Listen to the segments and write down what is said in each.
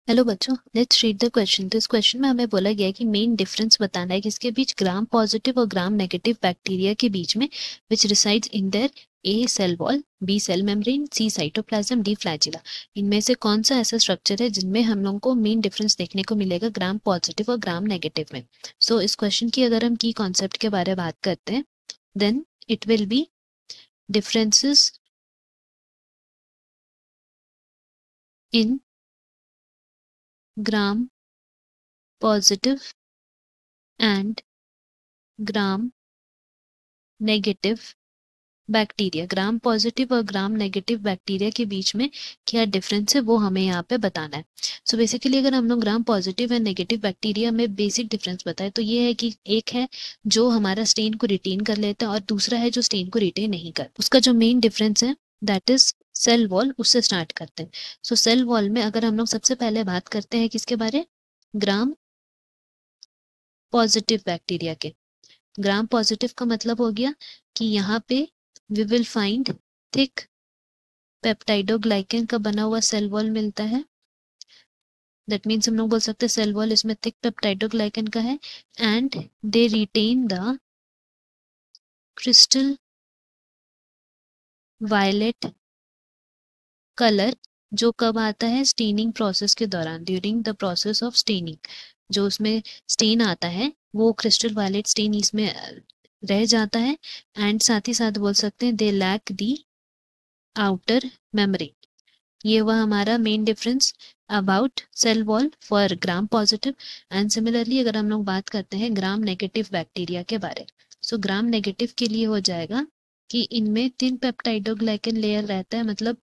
Hello बच्चों, let's read the question. तो इस क्वेश्चन में हमें बोला गया है कि मेन डिफरेंस बताना है किसके बीच, ग्राम पॉजिटिव और ग्राम नेगेटिव बैक्टीरिया के बीच में, which resides in their a cell wall, b cell membrane, c cytoplasm, d flagella. इनमें से कौन सा ऐसा स्ट्रक्चर है जिनमें हम लोगों को मेन डिफरेंस देखने को मिलेगा ग्राम पॉजिटिव और ग्राम नेगेटिव में। सो इस क्वेश्चन की अगर हम की कॉन्सेप्ट के बारे में बात करते हैं, then it will be differences in gram positive and gram negative bacteria. Gram positive और ग्राम नेगेटिव बैक्टीरिया के बीच में क्या डिफरेंस है वो हमें यहाँ पे बताना है। सो बेसिकली अगर हम लोग ग्राम पॉजिटिव एंड नेगेटिव बैक्टीरिया में बेसिक डिफरेंस बताए तो ये है कि एक है जो हमारा स्टेन को रिटेन कर लेता है और दूसरा है जो स्टेन को रिटेन नहीं कर। उसका जो मेन डिफरेंस है दैट इज सेल वॉल, उससे स्टार्ट करते हैं। सो सेल वॉल में अगर हम लोग सबसे पहले बात करते हैं किसके बारे, ग्राम पॉजिटिव बैक्टीरिया के। ग्राम पॉजिटिव का मतलब हो गया कि यहाँ पे we will find thick peptidoglycan का बना हुआ सेल वॉल मिलता है। दैट मीन्स हम लोग बोल सकते हैं सेल वॉल इसमें थिक पेप्टाइडोग्लाइकन का है and they retain the crystal violet colour, जो कब आता है, स्टेनिंग प्रोसेस के दौरान, during the process of staining. जो उसमें स्टेन आता है वो क्रिस्टल वायलेट स्टेन इसमें रह जाता है। एंड साथ ही साथ बोल सकते हैं they lack the outer memory. ये हुआ हमारा main difference about cell wall for gram positive. And similarly अगर हम लोग बात करते हैं ग्राम नेगेटिव बैक्टीरिया के बारे, सो ग्राम नेगेटिव के लिए हो जाएगा कि इनमें 3 पेप्टाइडोग्लाइकन लेयर रहता है। मतलब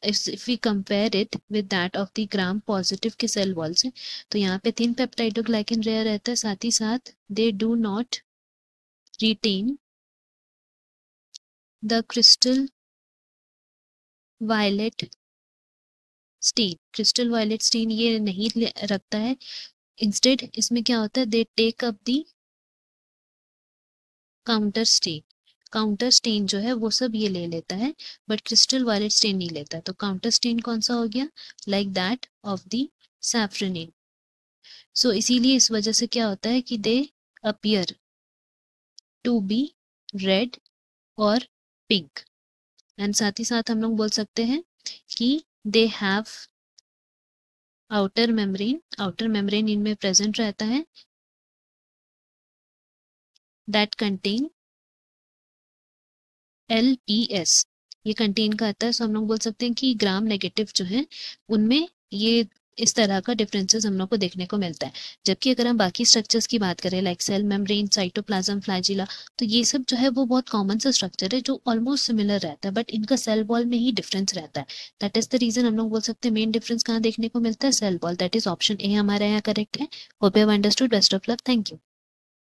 if we compare it with that of the gram positive के सेल वॉल से, तो यहाँ पे 3 पेप्टाइडोग्लाइकन लेयर रहता है। साथ ही साथ they do not retain the crystal violet stain. Crystal violet stain ये नहीं रखता है। इंस्टेड इसमें क्या होता है, they take up the counter stain. Counter stain जो है वो सब ये ले लेता है, बट क्रिस्टल वायलेट स्टेन नहीं लेता है। तो काउंटर स्टेन कौन सा हो गया, like that of the safranin. So इसीलिए इस वजह से क्या होता है कि they appear to be red और पिंक। एंड साथ ही साथ हम लोग बोल सकते हैं कि they have outer membrane. Outer membrane इनमें प्रेजेंट रहता है दैट कंटेन LPS, ये कंटेन करता है। सो हम लोग बोल सकते हैं कि ग्राम नेगेटिव जो है उनमें ये इस तरह का डिफरेंसेस हम लोग को देखने को मिलता है। जबकि अगर हम बाकी स्ट्रक्चर्स की बात करें like cell membrane, cytoplasm, flagella, तो ये सब जो है वो बहुत कॉमन सा स्ट्रक्चर है जो ऑलमोस्ट सिमिलर रहता है, बट इनका सेल वॉल में ही डिफरेंस रहता है। दैट इज द रीजन हम लोग बोल सकते हैं मेन डिफरेंस कहाँ देखने को मिलता है, cell wall. That is option a हमारे यहाँ करेक्ट है। Hope you have understood. Best of luck. Thank you.